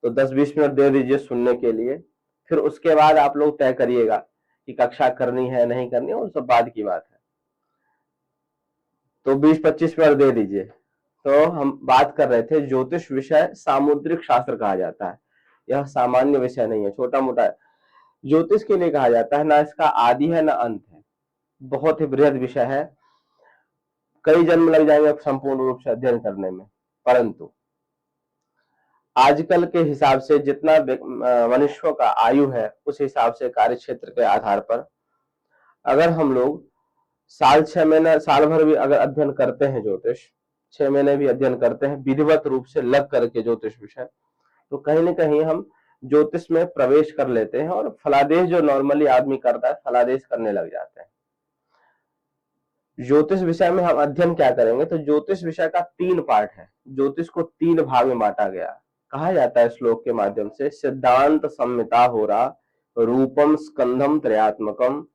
तो 10-20 मिनट दे दीजिए सुनने के लिए। फिर उसके बाद आप लोग तय करिएगा कि कक्षा करनी है नहीं करनी है, वो सब बाद की बात है। तो 20-25 मिनट दे दीजिए। तो हम बात कर रहे थे ज्योतिष विषय सामुद्रिक शास्त्र कहा जाता है। यह सामान्य विषय नहीं है, छोटा मोटा ज्योतिष के लिए कहा जाता है, ना इसका आदि है ना अंत है, बहुत ही बृहद विषय है। कई जन्म लग जाएंगे संपूर्ण रूप से अध्ययन करने में, परंतु आजकल के हिसाब से जितना मनुष्यों का आयु है उस हिसाब से कार्य क्षेत्र के आधार पर अगर हम लोग साल 6 महीने साल भर भी अगर अध्ययन करते हैं ज्योतिष, 6 महीने भी अध्ययन करते हैं विधिवत रूप से लग करके ज्योतिष विषय, तो कहीं ना कहीं हम ज्योतिष में प्रवेश कर लेते हैं और फलादेश जो नॉर्मली आदमी करता है फलादेश करने लग जाते हैं। ज्योतिष विषय में हम अध्ययन क्या करेंगे, तो ज्योतिष विषय का 3 पार्ट है। ज्योतिष को 3 भाग में बांटा गया, कहा जाता है श्लोक के माध्यम से सिद्धांत संहिता होरा रूपम स्कंधम त्रयात्मकम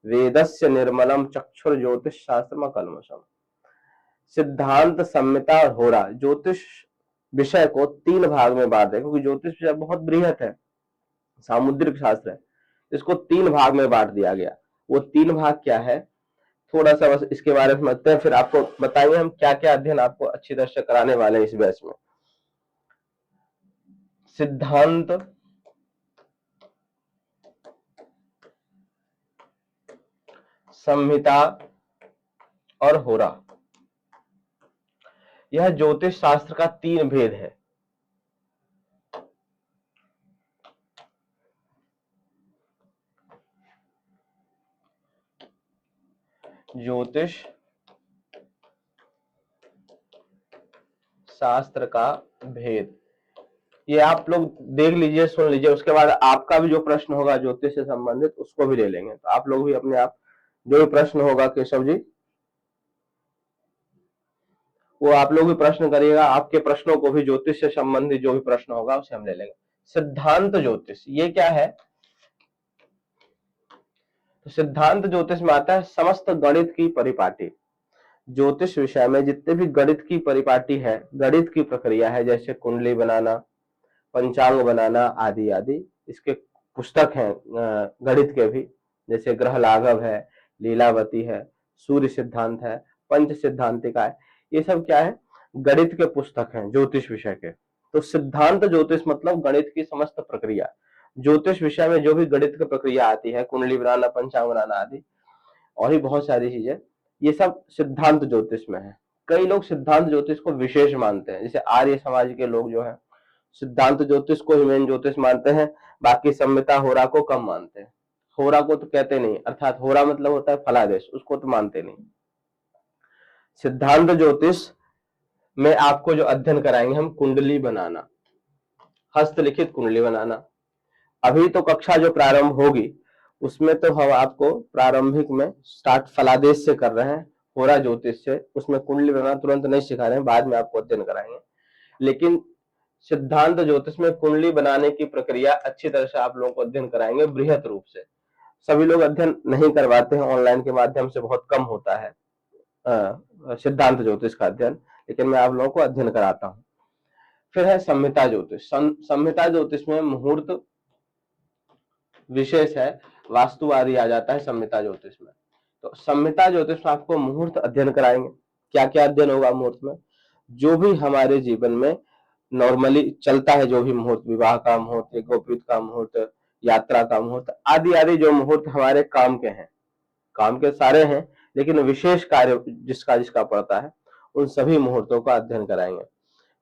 वेदस्य निर्मलम चक्षुर ज्योतिष शास्त्रम कलमशम। सिद्धांत संहिता और होरा ज्योतिष विषय को 3 भाग में बांटे, क्योंकि ज्योतिष विषय बहुत बृहत है, सामुद्रिक शास्त्र है, इसको 3 भाग में बांट दिया गया। वो 3 भाग क्या है, थोड़ा सा बस इसके बारे में समझते हैं, फिर आपको बताएंगे हम क्या क्या अध्ययन आपको अच्छी तरह से कराने वाले हैं इस बैच में। सिद्धांत संहिता और होरा, यह ज्योतिष शास्त्र का 3 भेद है। ज्योतिष शास्त्र का भेद, ये आप लोग देख लीजिए, सुन लीजिए, उसके बाद आपका भी जो प्रश्न होगा ज्योतिष से संबंधित उसको भी ले लेंगे। तो आप लोग भी अपने आप जो भी प्रश्न होगा केशव जी, वो आप लोग भी प्रश्न करिएगा, आपके प्रश्नों को भी ज्योतिष से संबंधित जो भी प्रश्न होगा उसे हम ले लेंगे। सिद्धांत ज्योतिष ये क्या है, तो सिद्धांत ज्योतिष में आता है समस्त गणित की परिपाटी। ज्योतिष विषय में जितने भी गणित की परिपाटी है, गणित की प्रक्रिया है, जैसे कुंडली बनाना, पंचांग बनाना आदि आदि, इसके पुस्तक हैं गणित के भी, जैसे ग्रह लाघव है, लीलावती है, सूर्य सिद्धांत है, पंच सिद्धांतिका है, ये सब क्या है, गणित के पुस्तक हैं ज्योतिष विषय के। तो सिद्धांत ज्योतिष मतलब गणित की समस्त प्रक्रिया। ज्योतिष विषय में जो भी गणित की प्रक्रिया आती है, कुंडली बनाना, पंचांग बनाना आदि और भी बहुत सारी चीजें, ये सब सिद्धांत ज्योतिष में है। कई लोग सिद्धांत ज्योतिष को विशेष मानते हैं, जैसे आर्य समाज के लोग जो है सिद्धांत ज्योतिष को ही मेन ज्योतिष मानते हैं, बाकी संहिता होरा को कम मानते हैं। होरा को तो कहते नहीं, अर्थात होरा मतलब होता है फलादेश, उसको तो मानते नहीं। सिद्धांत ज्योतिष में आपको जो अध्ययन कराएंगे हम, कुंडली बनाना, हस्तलिखित कुंडली बनाना। अभी तो कक्षा जो प्रारंभ होगी उसमें तो हम आपको प्रारंभिक में स्टार्ट फलादेश से कर रहे हैं, होरा ज्योतिष से, उसमें कुंडली बनाना तुरंत नहीं सिखा रहे हैं, बाद में आपको अध्ययन कराएंगे। लेकिन सिद्धांत ज्योतिष में कुंडली बनाने की प्रक्रिया अच्छी तरह से आप लोगों को अध्ययन कराएंगे बृहत रूप से। सभी लोग अध्ययन नहीं करवाते हैं, ऑनलाइन के माध्यम से बहुत कम होता है सिद्धांत ज्योतिष का अध्ययन, लेकिन मैं आप लोगों को अध्ययन कराता हूं। फिर है संहिता ज्योतिष। संहिता ज्योतिष में मुहूर्त विशेष है, वास्तुवादी आ जाता है संहिता ज्योतिष में। तो संहिता ज्योतिष में आपको मुहूर्त अध्ययन कराएंगे। क्या क्या अध्ययन होगा मुहूर्त में, जो भी हमारे जीवन में नॉर्मली चलता है, जो भी मुहूर्त, विवाह का मुहूर्त, गोपीत का मुहूर्त, यात्रा का मुहूर्त आदि आदि, जो मुहूर्त हमारे काम के हैं, काम के सारे हैं लेकिन विशेष कार्य जिसका जिसका पड़ता है, उन सभी मुहूर्तों का अध्ययन कराएंगे।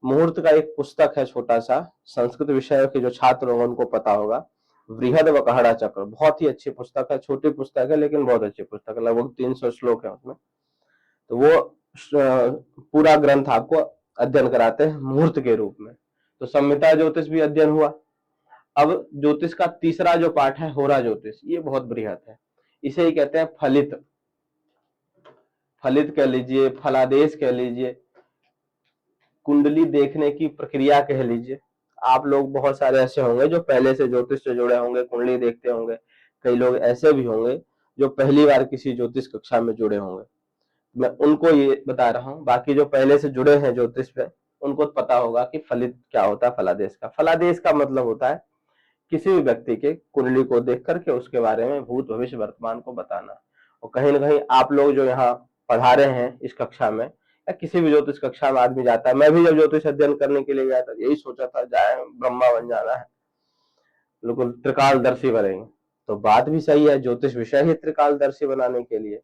मुहूर्त का एक पुस्तक है छोटा सा, संस्कृत विषय के जो छात्र होंगे उनको पता होगा, वृहद वकहड़ा चक्र, बहुत ही अच्छी पुस्तक है, छोटी पुस्तक है लेकिन बहुत अच्छी पुस्तक है, लगभग 300 श्लोक है उसमें। तो वो पूरा ग्रंथ आपको अध्ययन कराते हैं मुहूर्त के रूप में। तो संहिता ज्योतिष भी अध्ययन हुआ। अब ज्योतिष का तीसरा जो पाठ है होरा ज्योतिष, ये बहुत बृहत है, इसे ही कहते हैं फलित, फलित कह लीजिए, फलादेश कह लीजिए, कुंडली देखने की प्रक्रिया कह लीजिए। आप लोग बहुत सारे ऐसे होंगे जो पहले से ज्योतिष से जुड़े होंगे, कुंडली देखते होंगे, कई लोग ऐसे भी होंगे जो पहली बार किसी ज्योतिष कक्षा में जुड़े होंगे, मैं उनको ये बता रहा हूँ। बाकी जो पहले से जुड़े हैं ज्योतिष पे उनको पता होगा कि फलित क्या होता है फलादेश का। फलादेश का मतलब होता है किसी भी व्यक्ति के कुंडली को देख करके उसके बारे में भूत भविष्य वर्तमान को बताना। और कहीं ना कहीं आप लोग जो यहाँ पढ़ा रहे हैं इस कक्षा में, या किसी भी ज्योतिष कक्षा में आदमी जाता है, मैं भी जब ज्योतिष अध्ययन करने के लिए गया था यही सोचा था जाए ब्रह्मा बन जाना है, बिल्कुल त्रिकालदर्शी बनेंगे। तो बात भी सही है, ज्योतिष विषय ही त्रिकालदर्शी बनाने के लिए।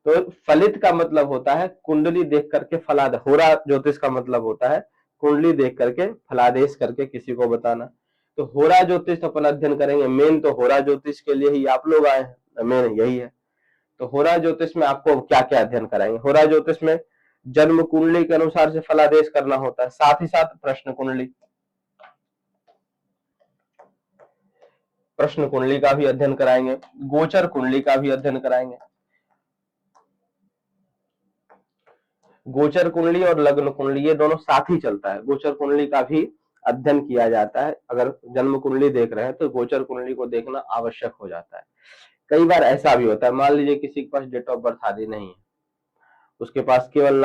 तो फलित का मतलब होता है कुंडली देख करके फलाद, होरा ज्योतिष का मतलब होता है कुंडली देख करके फलादेश करके किसी को बताना। तो होरा ज्योतिष अपन अध्ययन करेंगे, मेन तो होरा ज्योतिष के लिए ही आप लोग आए हैं, मेन यही है। तो होरा ज्योतिष में आपको क्या क्या अध्ययन कराएंगे? होरा ज्योतिष में जन्म कुंडली के अनुसार से फलादेश करना होता है, साथ ही साथ प्रश्न कुंडली, प्रश्न कुंडली का भी अध्ययन कराएंगे, गोचर कुंडली का भी अध्ययन कराएंगे। गोचर कुंडली और लग्न कुंडली ये दोनों साथ ही चलता है। गोचर कुंडली का भी अध्ययन किया जाता है, अगर जन्म कुंडली देख रहे हैं तो गोचर कुंडली को देखना आवश्यक हो जाता है। कई बार ऐसा भी होता है, मान लीजिए किसी के पास डेट ऑफ बर्थ आदि नहीं है, उसके पास केवल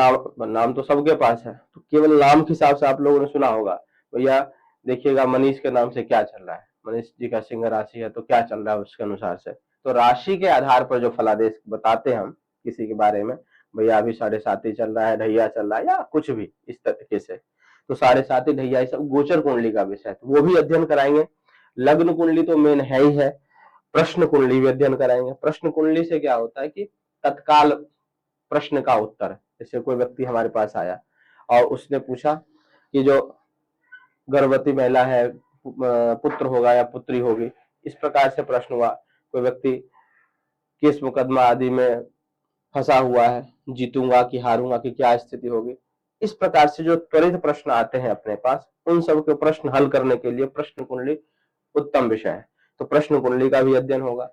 नाम तो सबके पास है, तो केवल नाम के हिसाब से आप लोगों ने सुना होगा, भैया देखिएगा मनीष के नाम से क्या चल रहा है, मनीष जी का सिंह राशि है तो क्या चल रहा है उसके अनुसार से। तो राशि के आधार पर जो फलादेश बताते हैं हम किसी के बारे में, भैया अभी 7.5 चल रहा है, ढैया चल रहा है, या कुछ भी इस तरीके से, तो 7.5 ढैया ये सब गोचर कुंडली का विषय है, तो वो भी अध्ययन कराएंगे। लग्न कुंडली तो मेन है ही है, प्रश्न कुंडली भी अध्ययन कराएंगे। प्रश्न कुंडली से क्या होता है कि तत्काल प्रश्न का उत्तर, जैसे कोई व्यक्ति हमारे पास आया और उसने पूछा कि जो गर्भवती महिला है पुत्र होगा या पुत्री होगी, इस प्रकार से प्रश्न हुआ। कोई व्यक्ति केस मुकदमा आदि में फंसा हुआ है, जीतूंगा कि हारूंगा कि क्या स्थिति होगी, इस प्रकार से जो त्वरित प्रश्न आते हैं अपने पास, उन सब के प्रश्न हल करने के लिए प्रश्न कुंडली उत्तम विषय है। तो प्रश्न कुंडली का भी अध्ययन होगा।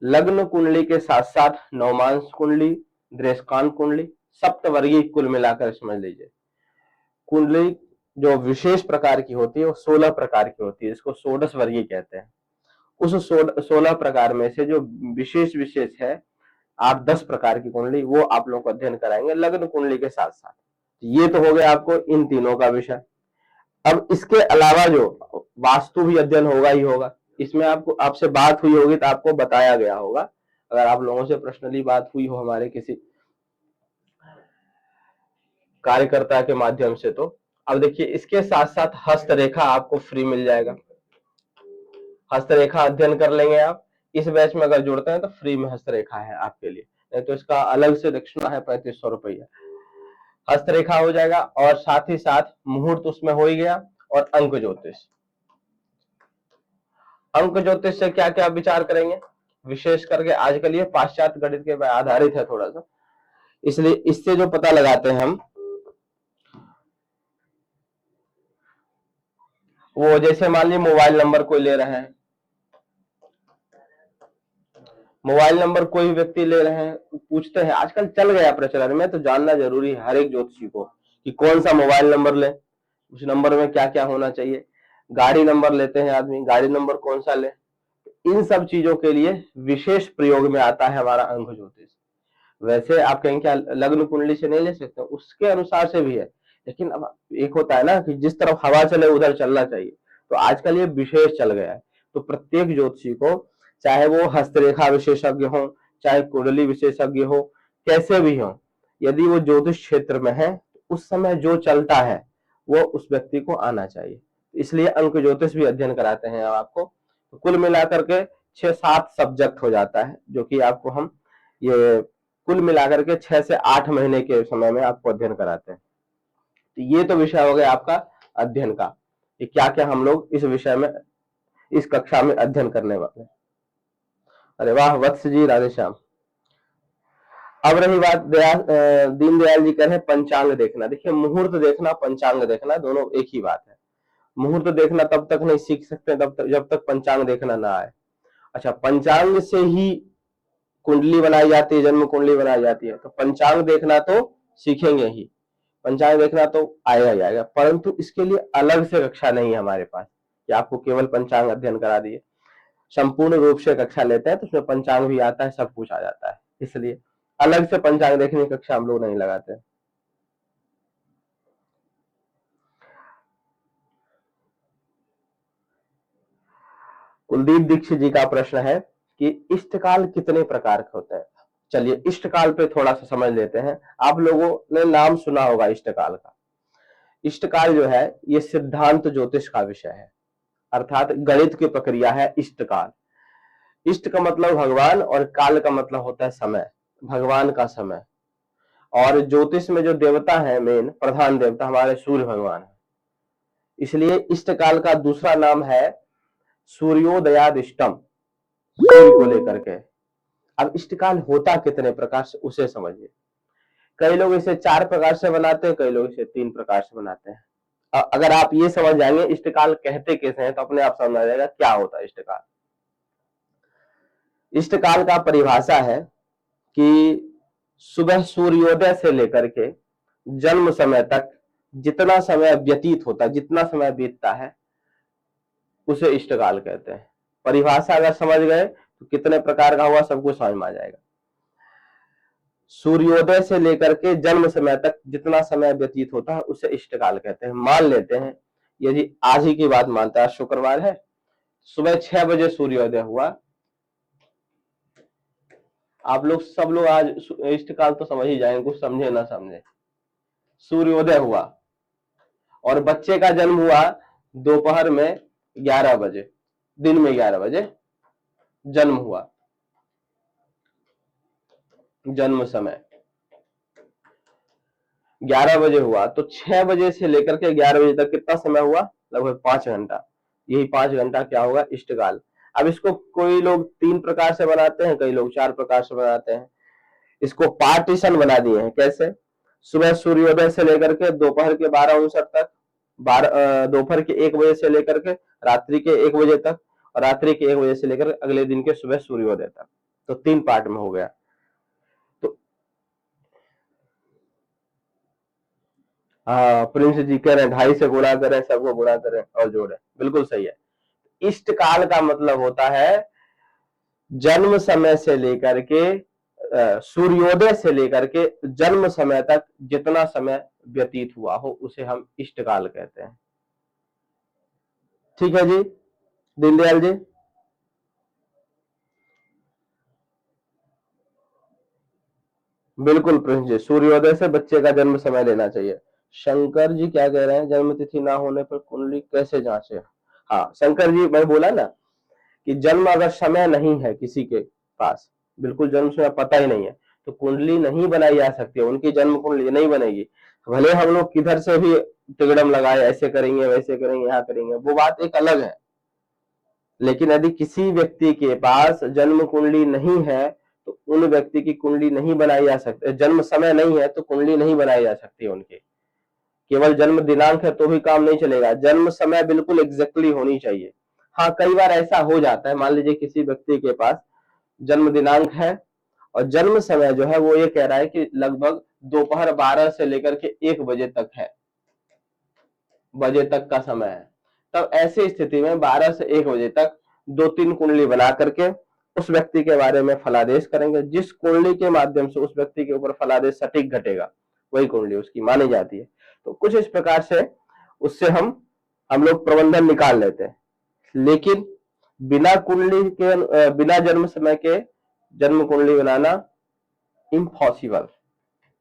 लग्न कुंडली के साथ साथ नवमांश कुंडली, दृष्टांत कुंडली, सप्तवर्गीय कुल मिलाकर समझ लीजिए। कुंडली जो विशेष प्रकार की होती है वो 16 प्रकार की होती है, इसको षोडश वर्गीय कहते हैं। उस 16 प्रकार में से जो विशेष विशेष है, आप 10 प्रकार की कुंडली वो आप लोग को अध्ययन कराएंगे लग्न कुंडली के साथ साथ। ये तो हो गया आपको इन तीनों का विषय। अब इसके अलावा जो वास्तु भी अध्ययन होगा ही होगा, इसमें आपको आपसे बात हुई होगी तो आपको बताया गया होगा, अगर आप लोगों से पर्सनली बात हुई हो हमारे किसी कार्यकर्ता के माध्यम से। तो अब देखिए इसके साथ साथ हस्तरेखा आपको फ्री मिल जाएगा, हस्तरेखा अध्ययन कर लेंगे आप। इस बैच में अगर जुड़ते हैं तो फ्री में हस्तरेखा है आपके लिए, नहीं तो इसका अलग से दक्षिणा है 3500 रुपया। हस्तरेखा हो जाएगा और साथ ही साथ मुहूर्त उसमें हो ही गया, और अंक ज्योतिष। अंक ज्योतिष से क्या क्या विचार करेंगे, विशेष करके आजकल ये पाश्चात्य गणित के आधारित है थोड़ा सा, इसलिए इससे जो पता लगाते हैं हम, वो जैसे मान लीजिए मोबाइल नंबर कोई ले रहे हैं, मोबाइल नंबर कोई व्यक्ति ले रहे हैं, पूछते हैं, आजकल चल गया प्रचलन में, तो जानना जरूरी है हर एक ज्योतिषी को कि कौन सा मोबाइल नंबर ले, उस नंबर में क्या क्या होना चाहिए। गाड़ी नंबर लेते हैं आदमी, गाड़ी नंबर कौन सा ले, इन सब चीजों के लिए विशेष प्रयोग में आता है हमारा अंक ज्योतिष। वैसे आप कहेंगे क्या लग्न कुंडली से नहीं ले सकते, उसके अनुसार से भी है, लेकिन अब एक होता है ना कि जिस तरफ हवा चले उधर चलना चाहिए, तो आजकल ये विशेष चल गया है। तो प्रत्येक ज्योतिषी को, चाहे वो हस्तरेखा विशेषज्ञ हो, चाहे कुंडली विशेषज्ञ हो, कैसे भी हो, यदि वो ज्योतिष क्षेत्र में है तो उस समय जो चलता है वो उस व्यक्ति को आना चाहिए। इसलिए अंक ज्योतिष भी अध्ययन कराते हैं आपको। तो कुल मिलाकर के 6-7 सब्जेक्ट हो जाता है, जो कि आपको हम ये कुल मिलाकर के 6 से 8 महीने के समय में आपको अध्ययन कराते हैं। तो ये तो विषय हो गया आपका अध्ययन का, कि क्या क्या हम लोग इस विषय में इस कक्षा में अध्ययन करने वाले हैं। अरे वाह वत्स जी, राधे श्याम। अब रही बात दीनदयाल जी कह रहे हैं पंचांग देखना। देखिए मुहूर्त देखना, पंचांग देखना दोनों एक ही बात है। मुहूर्त देखना तब तक नहीं सीख सकते तब तक जब तक पंचांग देखना ना आए। अच्छा, पंचांग से ही कुंडली बनाई जाती है, जन्म कुंडली बनाई जाती है, तो पंचांग देखना तो सीखेंगे ही, पंचांग देखना तो आएगा ही आएगा, परंतु इसके लिए अलग से कक्षा नहीं है हमारे पास कि आपको केवल पंचांग अध्ययन करा दिए। संपूर्ण रूप से कक्षा लेते हैं तो उसमें पंचांग भी आता है, सब कुछ आ जाता है, इसलिए अलग से पंचांग देखने की कक्षा हम लोग नहीं लगाते। कुलदीप दीक्षित जी का प्रश्न है कि इष्टकाल कितने प्रकार के होते हैं। चलिए इष्टकाल पे थोड़ा सा समझ लेते हैं। आप लोगों ने नाम सुना होगा इष्टकाल का। इष्टकाल जो है ये सिद्धांत ज्योतिष का विषय है, अर्थात गणित की प्रक्रिया है इष्टकाल। इष्ट का मतलब भगवान और काल का मतलब होता है समय, भगवान का समय। और ज्योतिष में जो देवता है मेन प्रधान देवता हमारे सूर्य भगवान है, इसलिए इष्टकाल का दूसरा नाम है सूर्योदयादिष्टम, सूर्य को लेकर के। अब इष्टकाल होता कितने प्रकार से उसे समझिए। कई लोग इसे 4 प्रकार से बनाते हैं, कई लोग इसे 3 प्रकार से बनाते हैं। अगर आप ये समझ जाएंगे इष्टकाल कहते कैसे हैं तो अपने आप समझ आ जाएगा क्या होता है इष्टकाल। इष्टकाल का परिभाषा है कि सुबह सूर्योदय से लेकर के जन्म समय तक जितना समय व्यतीत होता है, जितना समय बीतता है, उसे इष्टकाल कहते हैं। परिभाषा अगर समझ गए तो कितने प्रकार का हुआ सब कुछ समझ में आ जाएगा। सूर्योदय से लेकर के जन्म समय तक जितना समय व्यतीत होता है उसे इष्टकाल कहते हैं। मान लेते हैं यदि आज ही की बात मानता है, शुक्रवार है, सुबह 6 बजे सूर्योदय हुआ। आप लोग सब लोग आज इष्टकाल तो समझ ही जाएंगे, कुछ समझे ना समझे। सूर्योदय हुआ और बच्चे का जन्म हुआ दोपहर में 11 बजे, दिन में 11 बजे जन्म हुआ, जन्म समय 11 बजे हुआ, तो 6 बजे से लेकर के 11 बजे तक कितना समय हुआ, लगभग 5 घंटा। यही 5 घंटा क्या होगा इष्टकाल। अब इसको कोई लोग 3 प्रकार से बनाते हैं, कई लोग 4 प्रकार से बनाते हैं। इसको पार्टीशन बना दिए हैं। कैसे? सुबह सूर्योदय से लेकर के दोपहर के 12:59 तक, दोपहर के 1 बजे से लेकर के रात्रि के 1 बजे तक, और रात्रि के 1 बजे से लेकर अगले दिन के सुबह सूर्योदय तक। तो 3 पार्ट में हो गया। तो हाँ, प्रिंस जी कह रहे हैं 2.5 से गुणा करें, सबको गुणा करें और जोड़ें, बिल्कुल सही है। इष्ट काल का मतलब होता है जन्म समय से लेकर के सूर्योदय से लेकर के जन्म समय तक जितना समय व्यतीत हुआ हो उसे हम इष्टकाल कहते हैं। ठीक है जी दीनदयाल जी। बिल्कुल प्रिंस जी, सूर्योदय से बच्चे का जन्म समय लेना चाहिए। शंकर जी क्या कह रहे हैं, जन्म तिथि ना होने पर कुंडली कैसे जांचे? हाँ शंकर जी, मैं बोला ना कि जन्म अगर समय नहीं है किसी के पास, बिल्कुल जन्म समय पता ही नहीं है, तो कुंडली नहीं बनाई जा सकती है, उनकी जन्म कुंडली नहीं बनेगी। भले हम लोग किधर से भी तिगड़म लगाए, ऐसे करेंगे वैसे करेंगे यहाँ करेंगे, वो बात एक अलग है। लेकिन यदि किसी व्यक्ति के पास जन्म कुंडली नहीं है तो उन व्यक्ति की कुंडली नहीं बनाई जा सकती, जन्म समय नहीं है तो कुंडली नहीं बनाई जा सकती उनकी। केवल जन्म दिनांक है तो भी काम नहीं चलेगा, जन्म समय बिल्कुल एग्जैक्टली होनी चाहिए। हाँ कई बार ऐसा हो जाता है, मान लीजिए किसी व्यक्ति के पास जन्म दिनांक है और जन्म समय जो है वो ये कह रहा है कि लगभग दोपहर 12 से लेकर के 1 बजे तक है, बजे तक का समय है। तब ऐसी स्थिति में 12 से 1 बजे तक 2-3 कुंडली बना करके उस व्यक्ति के बारे में फलादेश करेंगे। जिस कुंडली के माध्यम से उस व्यक्ति के ऊपर फलादेश सटीक घटेगा वही कुंडली उसकी मानी जाती है। तो कुछ इस प्रकार से उससे हम लोग प्रबंधन निकाल लेते हैं। लेकिन बिना कुंडली के, बिना जन्म समय के जन्म कुंडली बनाना इम्पॉसिबल।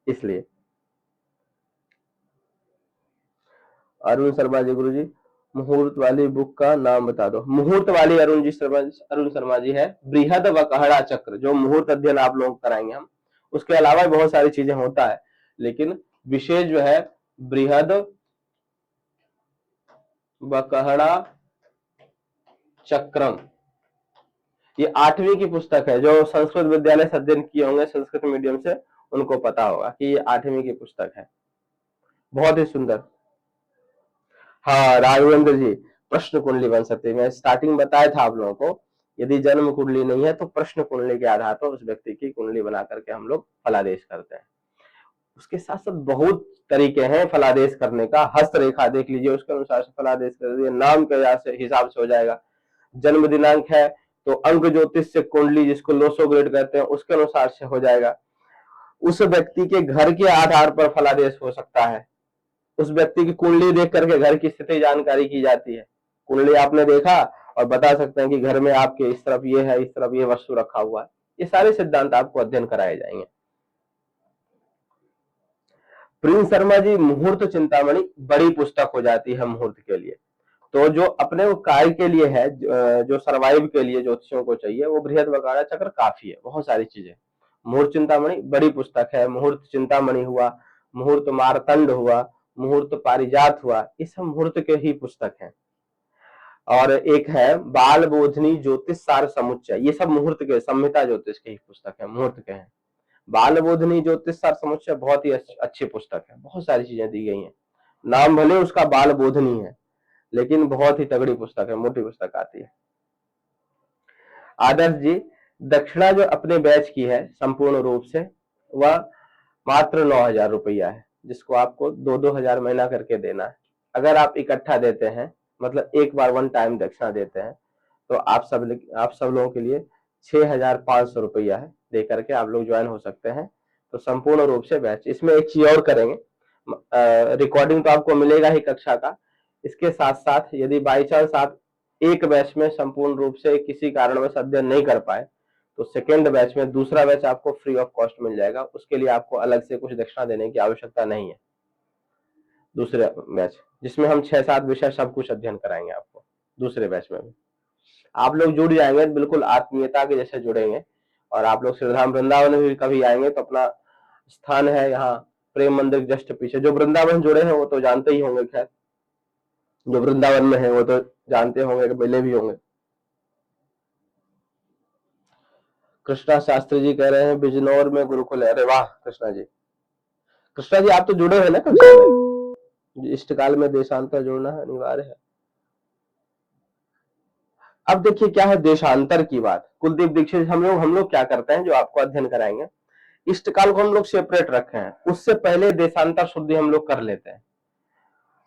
इसलिए अरुण शर्मा जी, गुरु जी मुहूर्त वाली बुक का नाम बता दो। मुहूर्त वाली अरुण शर्मा जी है बृहद वकहड़ा चक्र, जो मुहूर्त अध्ययन आप लोग कराएंगे हम। उसके अलावा बहुत सारी चीजें होता है, लेकिन विशेष जो है बृहद वकहड़ा चक्रम, ये 8वीं की पुस्तक है। जो संस्कृत विद्यालय से अध्ययन किए होंगे संस्कृत मीडियम से उनको पता होगा कि ये 8वीं की पुस्तक है, बहुत ही सुंदर। हाँ राघवेंद्र जी, प्रश्न कुंडली बन सकती है। मैं स्टार्टिंग में बताया था आप लोगों को, यदि जन्म कुंडली नहीं है तो प्रश्न कुंडली के आधार पर उस व्यक्ति की कुंडली बना करके हम लोग फलादेश करते हैं। उसके साथ साथ बहुत तरीके हैं फलादेश करने का। हस्तरेखा देख लीजिए, उसके अनुसार से फलादेश कर दीजिए, नाम के हिसाब से हो जाएगा। जन्म दिनांक है तो अंक ज्योतिष से कुंडली, जिसको लोसो ग्रेड कहते हैं, उसके अनुसार से हो जाएगा। उस व्यक्ति के घर के आधार पर फलादेश हो सकता है। उस व्यक्ति की कुंडली देख करके घर की स्थिति जानकारी की जाती है। कुंडली आपने देखा और बता सकते हैं कि घर में आपके इस तरफ ये है, इस तरफ ये वस्तु रखा हुआ है। ये सारे सिद्धांत आपको अध्ययन कराए जाएंगे। प्रिंस शर्मा जी, मुहूर्त चिंतामणि बड़ी पुस्तक हो जाती है मुहूर्त के लिए। तो जो अपने वो कार्य के लिए है, जो सर्वाइव के लिए ज्योतिषियों को चाहिए, वो बृहद्वकारा चक्र काफी है, बहुत सारी चीजें। मुहूर्त चिंतामणि बड़ी पुस्तक है। मुहूर्त चिंतामणि हुआ, मुहूर्त मारतंड हुआ, मुहूर्त पारिजात हुआ, ये सब मुहूर्त के ही पुस्तक हैं। और एक है बाल बोधनी ज्योतिष सार समुच्चय, ये सब मुहूर्त के, संहिता ज्योतिष की ही पुस्तक है, मुहूर्त के हैं। बाल बोधनी ज्योतिष सार समुच्चय बहुत ही अच्छी पुस्तक है, बहुत सारी चीजें दी गई हैं। नाम भले उसका बाल बोधनी है, लेकिन बहुत ही तगड़ी पुस्तक है, मोटी पुस्तक आती है। आदर्श जी, दक्षिणा जो अपने बैच की है संपूर्ण रूप से, वह मात्र 9,000 रुपया है, जिसको आपको 2-2 हजार महीना करके देना है। अगर आप इकट्ठा देते हैं, मतलब एक बार वन टाइम दक्षिणा देते हैं, तो आप सब लोगों के लिए 6,500 रुपया है, दे करके आप लोग ज्वाइन हो सकते हैं। तो संपूर्ण रूप से बैच, इसमें एक चीज और करेंगे, रिकॉर्डिंग तो आपको मिलेगा ही कक्षा का, इसके साथ साथ यदि बाई चांस आप एक बैच में संपूर्ण रूप से किसी कारणवश अध्ययन नहीं कर पाए, तो सेकेंड बैच में दूसरा बैच आपको फ्री ऑफ कॉस्ट मिल जाएगा। उसके लिए आपको अलग से कुछ दक्षिणा देने की आवश्यकता नहीं है। दूसरे बैच जिसमें हम 6-7 विषय सब कुछ अध्ययन कराएंगे आपको, दूसरे बैच में भी आप लोग जुड़ जाएंगे, बिल्कुल आत्मीयता के जैसे जुड़ेंगे। और आप लोग श्रीधाम वृंदावन में भी कभी आएंगे तो अपना स्थान है यहाँ प्रेम मंदिर जस्ट पीछे। जो वृंदावन जुड़े हैं वो तो जानते ही होंगे, खैर जो वृंदावन में है वो तो जानते होंगे कि मिले भी होंगे। कृष्णा शास्त्री जी कह रहे हैं बिजनौर में गुरुकुल है। अरे वाह कृष्णा जी, कृष्णा जी आप तो जुड़े हैं ना कक्षा में। इष्टकाल में देशांतर जोड़ना अनिवार्य है। अब देखिए क्या है देशांतर की बात। कुलदीप दीक्षित, हम लोग क्या करते हैं, जो आपको अध्ययन कराएंगे, इष्टकाल को हम लोग सेपरेट रखे हैं, उससे पहले देशांतर शुद्धि हम लोग कर लेते हैं।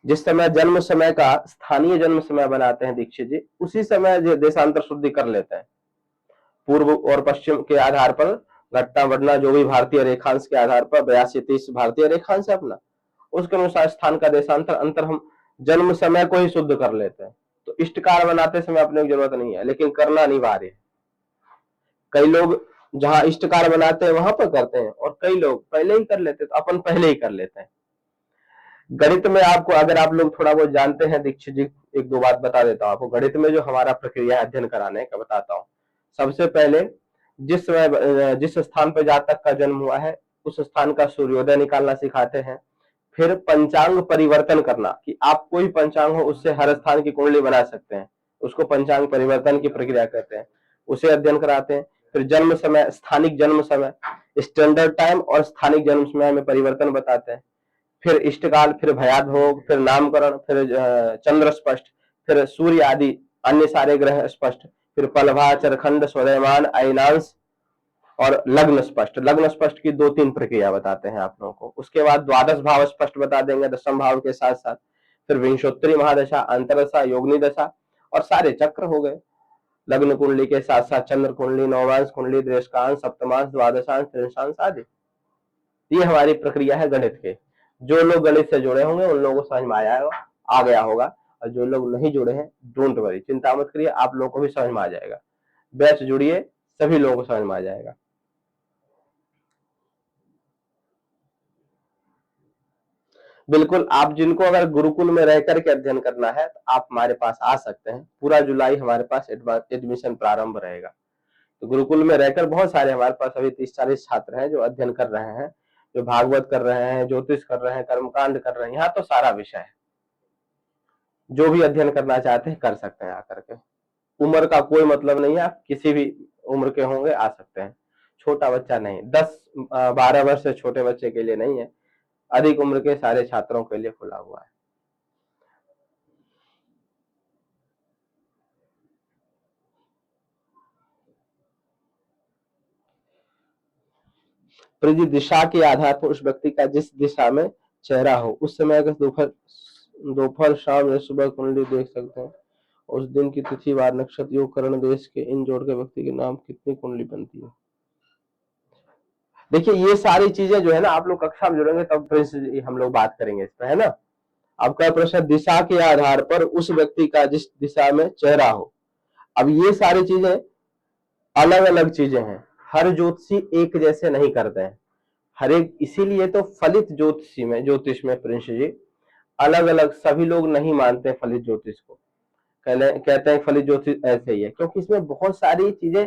जिस समय जन्म समय का स्थानीय जन्म समय बनाते हैं दीक्षित जी, उसी समय देशांतर शुद्धि कर लेते हैं। पूर्व और पश्चिम के आधार पर घटना बढ़ना, जो भी भारतीय रेखांश के आधार पर 82-30 भारतीय रेखांश है अपना, उसके अनुसार स्थान का देशांतर अंतर हम जन्म समय को ही शुद्ध कर लेते हैं। तो इष्टकार बनाते समय अपने को जरूरत नहीं है, लेकिन करना अनिवार्य है। कई लोग जहां इष्टकार बनाते हैं वहां पर करते हैं, और कई लोग पहले ही कर लेते हैं, तो अपन पहले ही कर लेते हैं। गणित में आपको, अगर आप लोग थोड़ा बहुत जानते हैं दीक्षित जी, एक दो बात बता देता हूं आपको। गणित में जो हमारा प्रक्रिया है अध्ययन कराने का, बताता हूं। सबसे पहले जिस स्थान पर जातक का जन्म हुआ है उस स्थान का सूर्योदय निकालना सिखाते हैं। फिर पंचांग परिवर्तन करना, कि आप कोई पंचांग हो उससे हर स्थान की कुंडली बना सकते हैं, उसको पंचांग परिवर्तन की प्रक्रिया कहते हैं, उसे अध्ययन कराते हैं। फिर जन्म समय, स्थानिक जन्म समय, स्टैंडर्ड टाइम और स्थानिक जन्म समय में परिवर्तन बताते हैं। फिर इष्टकाल, फिर भयाद्भोग, फिर नामकरण, फिर चंद्र स्पष्ट, फिर सूर्य आदि अन्य सारे ग्रह स्पष्ट, फिर पलभा, चरखंड, स्वदयमान, अयनांश और लग्न स्पष्ट। लग्न स्पष्ट की 2-3 प्रक्रिया बताते हैं आप लोगों को। उसके बाद द्वादश भाव स्पष्ट बता देंगे दशम भाव के साथ साथ। फिर विंशोत्तरी महादशा, अंतरदशा, योगनी दशा और सारे चक्र हो गए। लग्न कुंडली के साथ साथ चंद्र कुंडली, नवमांश कुंडली, दृष्टांश, सप्तमांश, द्वादशांश, त्रिंशांश आदि। ये हमारी प्रक्रिया है गणित के। जो लोग गणित से जुड़े होंगे उन लोगों को समझ में आ गया होगा, और जो लोग नहीं जुड़े हैं डोंट वरी, चिंता मत करिए, आप लोगों को भी समझ में आ जाएगा। बैच जुड़िए, सभी लोगों को समझ में आ जाएगा। बिल्कुल, आप जिनको अगर गुरुकुल में रह करके अध्ययन करना है तो आप हमारे पास आ सकते हैं। पूरा जुलाई हमारे पास एडमिशन प्रारंभ रहेगा। तो गुरुकुल में रहकर बहुत सारे हमारे पास अभी 30-40 छात्र हैं जो अध्ययन कर रहे हैं, जो भागवत कर रहे हैं, ज्योतिष कर रहे हैं, कर्मकांड कर रहे हैं। यहाँ तो सारा विषय है, जो भी अध्ययन करना चाहते हैं कर सकते हैं आकर के। उम्र का कोई मतलब नहीं है, आप किसी भी उम्र के होंगे आ सकते हैं। छोटा बच्चा नहीं, 10-12 वर्ष से छोटे बच्चे के लिए नहीं है, अधिक उम्र के सारे छात्रों के लिए खुला हुआ है। प्रति दिशा के आधार पर उस व्यक्ति का जिस दिशा में चेहरा हो, उस समय अगर दोपहर शाम या सुबह कुंडली देख सकते हैं। उस दिन की तिथि वार नक्षत्र योग करण देश के इन जोड़ के व्यक्ति के नाम कितनी कुंडली बनती है। देखिए ये सारी चीजें जो है ना, आप लोग कक्षा में जुड़ेंगे तब फिर हम लोग बात करेंगे इस पर, है ना। आपका प्रश्न दिशा के आधार पर उस व्यक्ति का जिस दिशा में चेहरा हो, अब ये सारी चीजें अलग अलग चीजें हैं, हर ज्योतिषी एक जैसे नहीं करते हैं, हर एक, इसीलिए तो फलित ज्योतिष में प्रिंस जी अलग अलग, सभी लोग नहीं मानते फलित ज्योतिष को, कहते हैं फलित ज्योतिष ऐसे ही है, क्योंकि इसमें बहुत सारी चीजें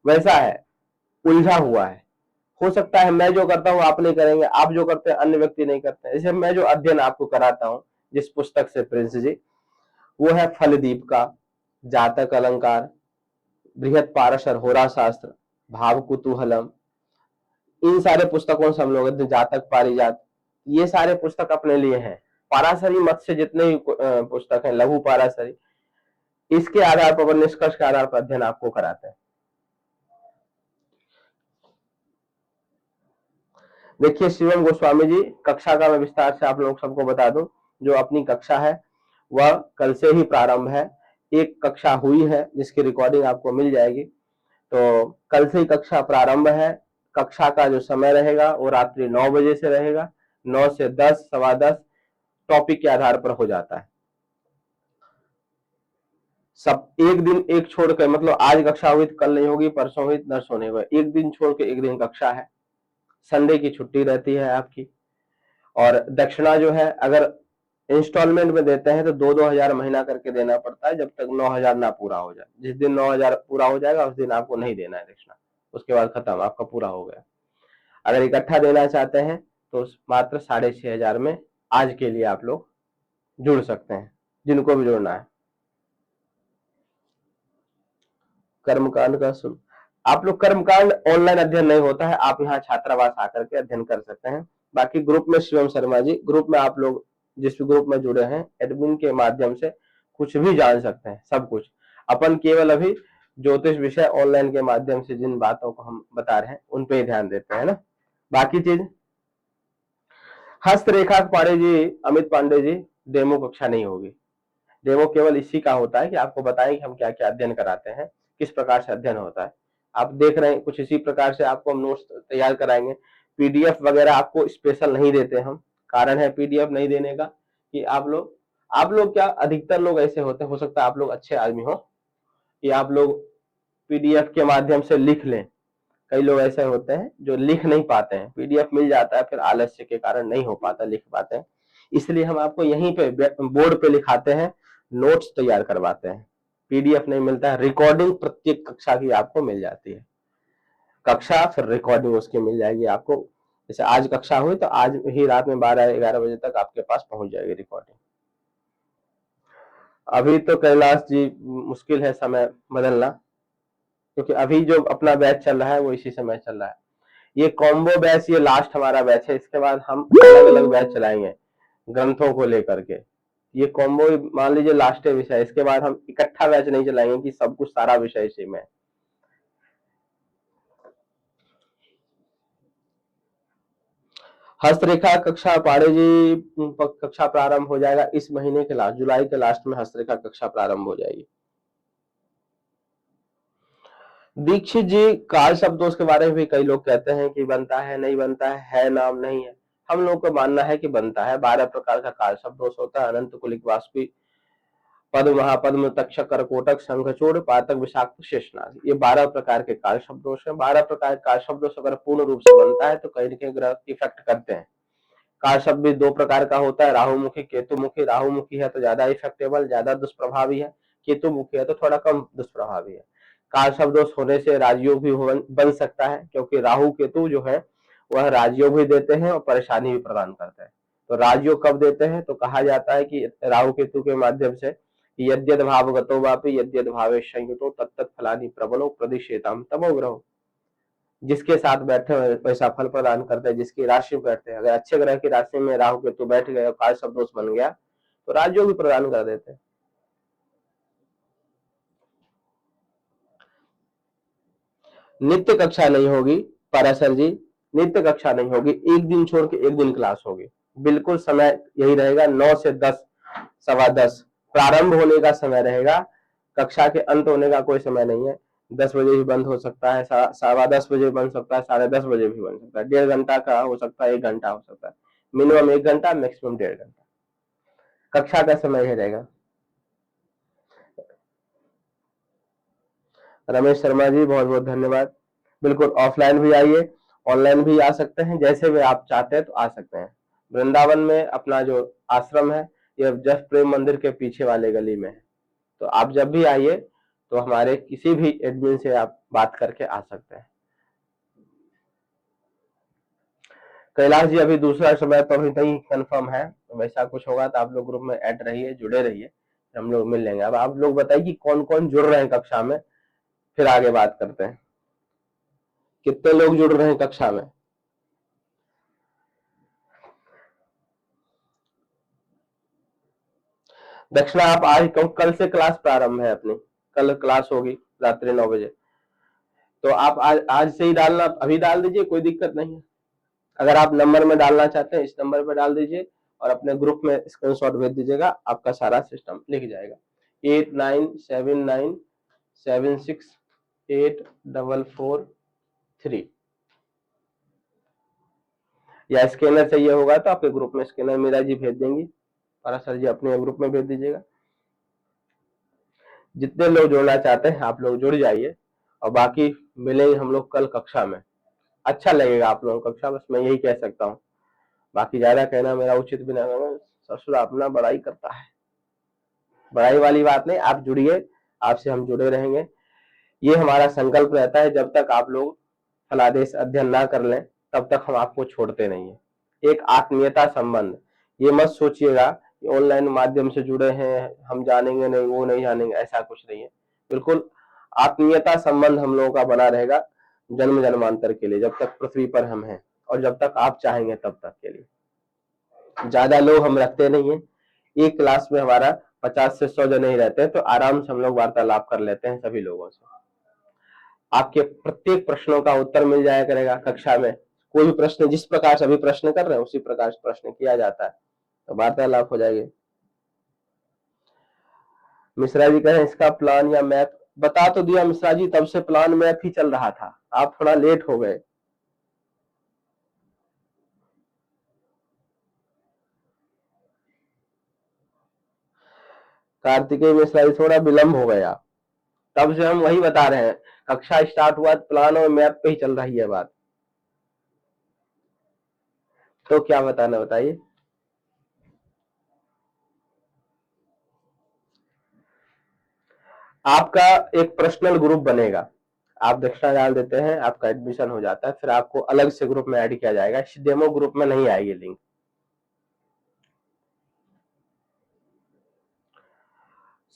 वैसा है, उलझा हुआ है। हो सकता है मैं जो करता हूँ आप नहीं करेंगे, आप जो करते हैं अन्य व्यक्ति नहीं करते हैं। जैसे मैं जो अध्ययन आपको कराता हूँ जिस पुस्तक से प्रिंस जी, वो है फलदीप का, जातक अलंकार, बृहत पारशर होरा शास्त्र, भाव कुतूहलम, इन सारे पुस्तकों से हम लोग, जातक पारिजात, ये सारे पुस्तक अपने लिए हैं। पाराशरी मत से जितने भी पुस्तक हैं, लघु पाराशरी, इसके आधार पर, निष्कर्ष के आधार पर अध्ययन आपको कराते हैं। देखिए शिवम गोस्वामी जी, कक्षा का मैं विस्तार से आप लोग सबको बता दूं, जो अपनी कक्षा है वह कल से ही प्रारंभ है। एक कक्षा हुई है जिसकी रिकॉर्डिंग आपको मिल जाएगी, तो कल से ही कक्षा प्रारंभ है। कक्षा का जो समय रहेगा वो रात्रि 9 बजे से रहेगा, 9 से 10, सवा 10, टॉपिक के आधार पर हो जाता है। सब एक दिन एक छोड़ कर, मतलब आज कक्षा हुई तो कल नहीं होगी, परसों हुई तो नर्सों नहीं होगा, एक दिन छोड़ के एक दिन कक्षा है। संडे की छुट्टी रहती है आपकी। और दक्षिणा जो है अगर इंस्टॉलमेंट में देते हैं तो 2-2 हजार महीना करके देना पड़ता है, जब तक 9,000 ना पूरा हो जाए। जिस दिन 9,000 पूरा हो जाएगा उस दिन आपको नहीं देना है दक्षिणा, उसके बाद खत्म, आपका पूरा हो गया। अगर इकट्ठा देना चाहते हैं तो मात्र 6,500 में आज के लिए आप लोग जुड़ सकते हैं, जिनको भी जुड़ना है। कर्मकांड का सुन, आप लोग कर्मकांड ऑनलाइन अध्ययन नहीं होता है, आप यहाँ छात्रावास आकर के अध्ययन कर सकते हैं। बाकी ग्रुप में शिवम शर्मा जी, ग्रुप में आप लोग जिस भी ग्रुप में जुड़े हैं, एडमिन के माध्यम से कुछ भी जान सकते हैं, सब कुछ। अपन केवल अभी ज्योतिष विषय ऑनलाइन के माध्यम से जिन बातों को हम बता रहे हैं उन पे ही ध्यान देते हैं ना। बाकी चीज, हस्तरेखा पांडे जी, अमित पांडे जी, डेमो कक्षा नहीं होगी। डेमो केवल इसी का होता है कि आपको बताएं कि हम क्या क्या अध्ययन कराते हैं, किस प्रकार से अध्ययन होता है। आप देख रहे हैं कुछ इसी प्रकार से आपको हम नोट्स तैयार कराएंगे। पीडीएफ वगैरह आपको स्पेशल नहीं देते हम, कारण है पीडीएफ नहीं देने का कि आप लोग क्या, अधिकतर लोग ऐसे होते हैं, हो सकता है आप लोग अच्छे आदमी हो कि आप लोग पीडीएफ के माध्यम से लिख लें। कई लोग ऐसे होते हैं जो लिख नहीं पाते हैं, पीडीएफ मिल जाता है फिर आलस्य के कारण नहीं हो पाता, लिख पाते हैं। इसलिए हम आपको यहीं पे बोर्ड पे लिखाते हैं, नोट्स तैयार करवाते हैं। पीडीएफ नहीं मिलता है, रिकॉर्डिंग प्रत्येक कक्षा की आपको मिल जाती है। कक्षा फिर रिकॉर्डिंग उसकी मिल जाएगी आपको। जैसे आज कक्षा हुई तो आज ही रात में 12-11 बजे तक आपके पास पहुंच जाएगी रिकॉर्डिंग। अभी तो कैलाश जी मुश्किल है समय बदलना, क्योंकि अभी जो अपना बैच चल रहा है वो इसी समय चल रहा है। ये कॉम्बो बैच, ये लास्ट हमारा बैच है, इसके बाद हम अलग अलग बैच चलाएंगे ग्रंथों को लेकर के। ये कॉम्बो मान लीजिए लास्ट विषय, इसके बाद हम इकट्ठा बैच नहीं चलाएंगे कि सब कुछ सारा विषय इसी में। हस्तरेखा कक्षा पाड़े जी, कक्षा प्रारंभ हो जाएगा इस महीने के लास्ट, जुलाई के लास्ट में हस्तरेखा कक्षा प्रारंभ हो जाएगी। दीक्षित जी, काल शब्दों के बारे में भी कई लोग कहते हैं कि बनता है नहीं बनता है नाम नहीं है। हम लोग का मानना है कि बनता है। 12 प्रकार का काल शब्दोष होता है, अनंत कुलिक वासुकी, पद्म महापद्म, तक्षक, करकोटक, शंखचूड़, पातक, विषाक्त, शेषनाग, ये 12 प्रकार के काल शब्दोष हैं। 12 प्रकार के काल शब्दोष अगर पूर्ण रूप से बनता है तो कहीं न कहीं ग्रह इफेक्ट करते हैं। काल शब्द भी 2 प्रकार का होता है, राहुमुखी, केतुमुखी। राहुमुखी है तो ज्यादा इफेक्टेबल, ज्यादा दुष्प्रभावी है, केतुमुखी है तो थोड़ा कम दुष्प्रभावी है। काल शब्दोष होने से राजयोग भी बन सकता है, क्योंकि राहु केतु जो है वह राजयोग भी देते हैं और परेशानी भी प्रदान करते हैं। तो राजयोग कब देते हैं, तो कहा जाता है कि राहु केतु के माध्यम से, यद्यद भावगतो वापि यद्यद भावे संयुतो तत्तत् फलानि प्रबलो प्रदिशेताम तमो ग्रहो। जिसके साथ बैठे वैसा फल प्रदान करते हैं, जिसकी राशि में बैठते हैं। अगर अच्छे ग्रह की राशि में राहु केतु बैठ गए और काल शब्दोष बन गया तो राजयोग भी प्रदान कर देते हैं। नित्य कक्षा नहीं होगी पराशर जी, नित्य कक्षा नहीं होगी, एक दिन छोड़ के एक दिन क्लास होगी। बिल्कुल समय यही रहेगा, 9 से 10, सवा 10 प्रारंभ होने का समय रहेगा। कक्षा के अंत होने का कोई समय नहीं है। 10 बजे भी बंद हो सकता है, सवा 10 बजे बन सकता है, 10:30 बजे भी बन सकता है। 1.5 घंटा का हो सकता है, 1 घंटा हो सकता है, मिनिमम 1 घंटा, मैक्सिमम 1.5 घंटा कक्षा का समय ही रहेगा। रमेश शर्मा जी बहुत बहुत धन्यवाद। बिल्कुल ऑफलाइन भी आइए, ऑनलाइन भी आ सकते हैं, जैसे भी आप चाहते हैं तो आ सकते हैं। वृंदावन में अपना जो आश्रम है यह जस्ट प्रेम मंदिर के पीछे वाले गली में है, तो आप जब भी आइए तो हमारे किसी भी एडमिन से आप बात करके आ सकते हैं। कैलाश जी अभी दूसरा समय तो अभी नहीं कंफर्म है, तो वैसा कुछ होगा तो आप लोग ग्रुप में ऐड रहिए, जुड़े रहिए, हम लोग मिल लेंगे। अब आप लोग बताइए कि कौन कौन जुड़ रहे हैं कक्षा में, फिर आगे बात करते हैं। कितने लोग जुड़ रहे हैं कक्षा में? दक्षिणा आप आज कल से क्लास प्रारंभ है अपनी, कल क्लास होगी रात्रि 9 बजे, तो आप आज से ही डालना, अभी डाल दीजिए, कोई दिक्कत नहीं है। अगर आप नंबर में डालना चाहते हैं इस नंबर पर डाल दीजिए और अपने ग्रुप में स्क्रीनशॉट भेज दीजिएगा, आपका सारा सिस्टम लिख जाएगा। 8979768443 या स्कैनर चाहिए होगा तो आपके ग्रुप में स्कैनर मीरा जी भेज देंगी, पराशर जी अपने ग्रुप में भेज दीजिएगा। जितने लोग जुड़ना चाहते हैं आप लोग जुड़ जाइए, और बाकी मिलेंगे हम लोग कल कक्षा में। अच्छा लगेगा आप लोगों को कक्षा, बस मैं यही कह सकता हूँ, बाकी ज्यादा कहना मेरा उचित भी नहीं होगा। ससुर अपना बड़ाई करता है, बड़ाई वाली बात नहीं, आप जुड़िए, आपसे हम जुड़े रहेंगे। ये हमारा संकल्प रहता है, जब तक आप लोग फलादेश अध्ययन ना कर लें तब तक हम आपको छोड़ते नहीं है। एक आत्मीयता संबंध, ये मत सोचिएगा कि ऑनलाइन माध्यम से जुड़े हैं हम जानेंगे नहीं, वो नहीं जानेंगे, ऐसा कुछ नहीं है। बिल्कुल आत्मीयता संबंध हम लोगों का बना रहेगा जन्म जन्मांतर के लिए, जब तक पृथ्वी पर हम हैं और जब तक आप चाहेंगे तब तक के लिए। ज्यादा लोग हम रखते नहीं है, एक क्लास में हमारा 50 से 100 जने ही रहते हैं, तो आराम से हम लोग वार्तालाप कर लेते हैं सभी लोगों से। आपके प्रत्येक प्रश्नों का उत्तर मिल जाया करेगा कक्षा में, कोई भी प्रश्न जिस प्रकार से अभी प्रश्न कर रहे हैं उसी प्रकार से प्रश्न किया जाता है, तो वार्तालाप हो जाएगी। मिश्रा जी कह रहे हैं इसका प्लान या मैप बता तो दिया मिश्रा जी, तब से प्लान मैप ही चल रहा था, आप थोड़ा लेट हो गए। कार्तिकेय मिश्रा जी थोड़ा विलंब हो गया, तब से हम वही बता रहे हैं, कक्षा स्टार्ट हुआ प्लान और मैप पे ही चल रही है बात, तो क्या बताना बताइए। आपका एक पर्सनल ग्रुप बनेगा, आप दक्षिणा डाल देते हैं, आपका एडमिशन हो जाता है, फिर आपको अलग से ग्रुप में ऐड किया जाएगा, डेमो ग्रुप में नहीं आएगी लिंक।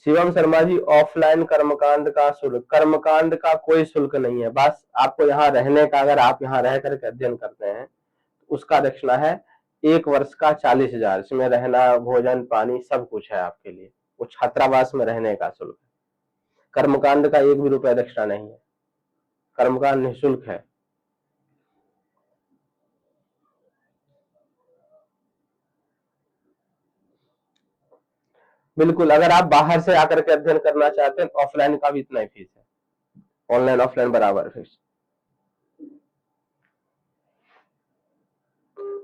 शिवम शर्मा जी ऑफलाइन कर्मकांड का शुल्क, कर्मकांड का कोई शुल्क नहीं है, बस आपको यहाँ रहने का, अगर आप यहाँ रह करके अध्ययन करते हैं उसका दक्षिणा है 1 वर्ष का 40,000, इसमें रहना भोजन पानी सब कुछ है आपके लिए, वो छात्रावास में रहने का शुल्क। कर्मकांड का 1 भी रुपया दक्षिणा नहीं है, कर्मकांड निःशुल्क है। बिल्कुल, अगर आप बाहर से आकर के अध्ययन करना चाहते हैं तो ऑफलाइन का भी इतना ही फीस है, ऑनलाइन ऑफलाइन बराबर फीस।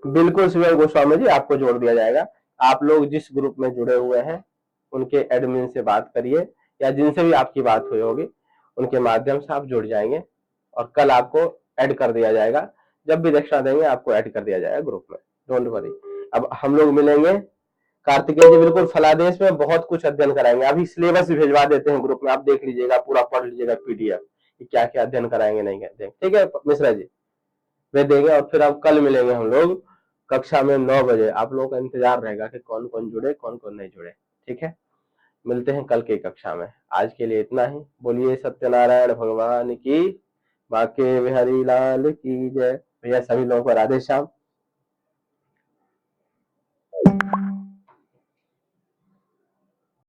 बिल्कुल शिवम गोस्वामी जी आपको जोड़ दिया जाएगा, आप लोग जिस ग्रुप में जुड़े हुए हैं उनके एडमिन से बात करिए, या जिनसे भी आपकी बात हुई होगी उनके माध्यम से आप जुड़ जाएंगे, और कल आपको ऐड कर दिया जाएगा, जब भी दक्षिणा देंगे आपको ऐड कर दिया जाएगा ग्रुप में, डोंट वरी। अब हम लोग मिलेंगे, कार्तिकेय जी बिल्कुल फलादेश में बहुत कुछ अध्ययन कराएंगे, अभी सिलेबस भी भिजवा देते हैं ग्रुप में, आप देख लीजिएगा, पूरा पढ़ लीजिएगा पीडीएफ कि क्या क्या अध्ययन कराएंगे नहीं कराएंगे, ठीक है मिश्रा जी, वे देंगे। और फिर अब कल मिलेंगे हम लोग कक्षा में 9 बजे, आप लोगों का इंतजार रहेगा कि कौन कौन जुड़े कौन कौन नहीं जुड़े, ठीक है। मिलते हैं कल की कक्षा में, आज के लिए इतना ही। बोलिए सत्यनारायण भगवान की, बाके बिहारी लाल की जय। भैया सभी लोगों को राधे श्याम।